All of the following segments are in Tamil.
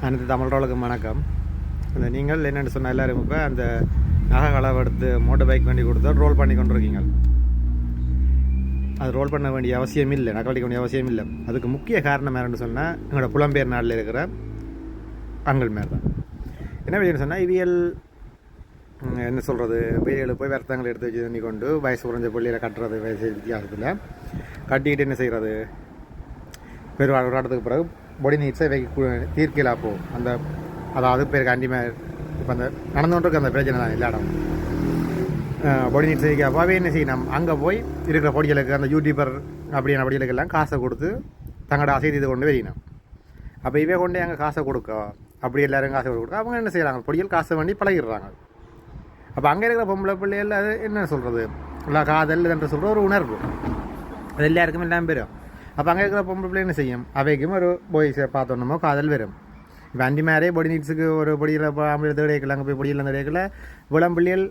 அனைத்து தமிழர்களுக்கும் வணக்கம். அந்த நீங்கள் என்னென்னு சொன்னால் எல்லோரும் இப்போ அந்த நகை களவு எடுத்து மோட்டர் பைக் வண்டி கொடுத்தா ரோல் பண்ணி கொண்டிருக்கீங்க. அது ரோல் பண்ண வேண்டிய அவசியம் இல்லை, நகவடிக்க வேண்டிய அவசியம் இல்லை. அதுக்கு முக்கிய காரணம் என்னென்னு சொன்னால் எங்களோட புலம்பெயர் நாட்டில் இருக்கிற ஆண்கள் மேலே தான். என்ன விஷயம்னு சொன்னால் இவியல் என்ன சொல்கிறது, வெளியில் போய் வருத்தங்களை எடுத்து வச்சு தண்ணி கொண்டு வயசு குறைஞ்ச பள்ளியில் கட்டுறது வயசு வித்தியாசத்தில் கட்டிக்கிட்டு என்ன செய்கிறது, பெருவாழ் ஒரு இடத்துக்கு பிறகு பொடி நீட்ஸை தீர்க்கலா போகும். அந்த அதாவது பேருக்கு அண்டிமே இப்போ அந்த நடந்துகிட்டு அந்த பிரச்சனை தான் எல்லா இடம் பொடி நீட்ஸ் வைக்கப்போவே என்ன செய்யணும், அங்கே போய் இருக்கிற பொடிகளுக்கு அந்த யூடியூபர் அப்படியான பொடிகளுக்கெல்லாம் காசை கொடுத்து தங்களோட அசைதி இது கொண்டு வரணும். அப்போ இவே கொண்டு அங்கே காசை கொடுக்க அப்படி எல்லோரும் காசை கொடுக்க அவங்க என்ன செய்கிறாங்க, பொடிகள் காசை வேண்டி பழகிடுறாங்க. அப்போ அங்கே இருக்கிற பொம்பளை பிள்ளைகள் அது என்ன சொல்கிறது, இல்லை காதல் என்று சொல்கிற ஒரு உணர்வு அது எல்லாருக்கும் எல்லாம் பெறும். அப்போ அங்கே இருக்கிற பொம்பளை பிள்ளை என்ன செய்யும், அவைக்கும் ஒரு பாய்ஸை பார்த்தோன்னமோ காதல் வரும். இப்போ அண்டி மேரே பொடி நீட்ஸுக்கு ஒரு பொடியில் ஆம்பளை தேடைக்கல, அங்கே போய் பொடியில் அந்த தேடைக்கல விளம் பிள்ளைகள்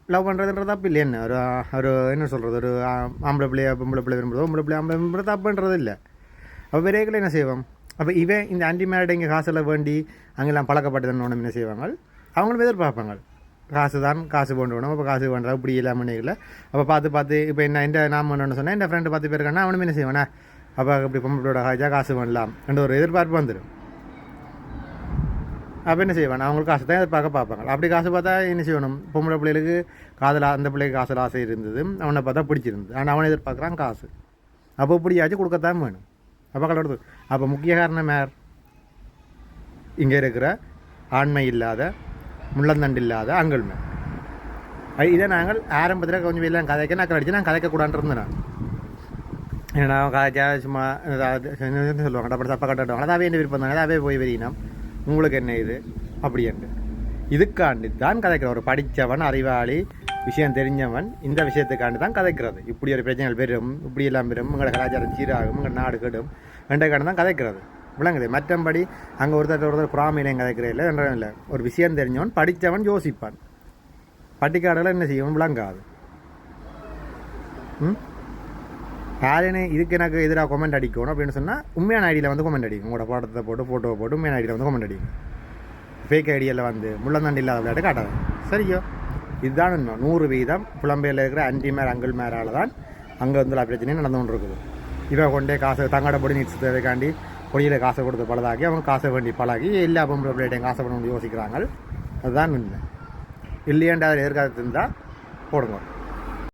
லவ் பண்ணுறதுன்றது தப்பு இல்லை. என்ன ஒரு ஒரு என்ன சொல்கிறது, ஒரு ஆம்பளை பிள்ளைய பொம்பளை பிள்ளை விரும்புகிறதோ பொம்பளை பிள்ளை ஆம்பளை விரும்புகிறது தப்புன்றது இல்லை. அப்போ விரைவில் என்ன செய்வோம், அப்போ இவன் இந்த அண்டி மேரேட் இங்கே காசில் வேண்டி அங்கெல்லாம் பழக்கப்பட்டதுன்னு ஒன்று என்ன செய்வாங்க, அவங்களும் எதிர்பார்ப்பாங்க காசு தான், காசு கொண்டு வேணும். அப்போ காசு பண்ணுறா இப்படி இல்லாமல் பண்ணிக்கல. அப்போ பார்த்து இப்போ என்ன நான் பண்ணணும்னு சொன்னேன், என் ஃப்ரெண்டு 10 பேர் இருக்கானா அவனும் என்ன செய்வானே, அப்போ இப்படி பொம்பளோட காய்ச்சா காசு பண்ணலாம் என்ற ஒரு எதிர்பார்ப்பு வந்துடும். அப்போ என்ன செய்வான், அவங்களுக்கு காசு தான் பார்ப்பாங்க. அப்படி காசு பார்த்தா என்ன செய்யணும், பொம்பளை பிள்ளைகளுக்கு காதில் அந்த பிள்ளைக்கு காசில் ஆசை இருந்தது, அவனை பார்த்தா பிடிச்சிருந்தது. ஆனால் அவனை எதிர்பார்க்குறான் காசு. அப்போ இப்படியாச்சும் கொடுக்கத்தான் வேணும். அப்போ கலடுது. அப்போ முக்கிய காரணம் யார், இங்கே இருக்கிற ஆண்மை இல்லாத முள்ளந்தண்டு இல்லாத ஆண்கள் மேல். இதை நாங்கள் ஆரம்பத்தில் கொஞ்சம் வெளிலாம் கதைக்க நான் அடிச்சு நான் கதைக்கக்கூடாது இருந்தேன். ஏன்னா கதைச்சா சும்மா சொல்லுவாங்க அப்படி தப்பா கட்டுவாங்க, அதாவே என்ன விருப்பம் தாங்க, அதாவே போய் வெறியினோம் உங்களுக்கு என்ன இது அப்படின்ட்டு. இதுக்காண்டி தான் கதைக்கிற ஒரு படித்தவன் அறிவாளி விஷயம் தெரிஞ்சவன் இந்த விஷயத்துக்காண்டி தான் கதைக்கிறது. இப்படி ஒரு பிரச்சனைகள் பெறும், இப்படி எல்லாம் பெறும், உங்களோட கலாச்சாரம் சீராகும், உங்கள் நாடு கெடும் ரெண்டைக்காண்டி தான் கதைக்கிறது விளங்குது. மற்றபடி அங்கே ஒருத்தர் புறாமையிலையும் கதைக்கிற இல்லை என்ற இல்லை. ஒரு விஷயம் தெரிஞ்சவன் படித்தவன் யோசிப்பான், பட்டிக்காடுகளை என்ன செய்யவும் விளங்காது. யாருன்னு இதுக்கு எனக்கு எதிராக கமெண்ட் அடிக்கணும் அப்படின்னு சொன்னால் உண்மையான ஐடியில் வந்து கமெண்ட் அடிக்கும். உங்களோட படத்தை போட்டு ஃபோட்டோவை போட்டு உண்மையான ஐடியில் வந்து கமெண்ட் அடிக்கும். ஃபேக் ஐடியில் வந்து முள்ளந்தாண்டி இல்லாத விளையாட்டு காட்டாது. சரியோ, இதுதான் உண்மை. 100% புலம்பெயரில் இருக்கிற அண்டி மேர் அங்கிள் மேரால் தான் அங்கே வந்து பிரச்சனையும் நடந்து கொண்டு இருக்குது. இவன் கொண்டே காசு தங்கட பொடி நீட்ஸ் தேவைக்காண்டி பொடியில் காசை கொடுத்து பழதாக்கி அவங்க காசை வேண்டி பழகி எல்லா பொம்பளை பிள்ளைகிட்டையும் காசை பண்ண யோசிக்கிறாங்க. அதுதான் உண்மை. இல்லையாண்டு அதில் எதிர்காலத்து இருந்தால் போடுங்க.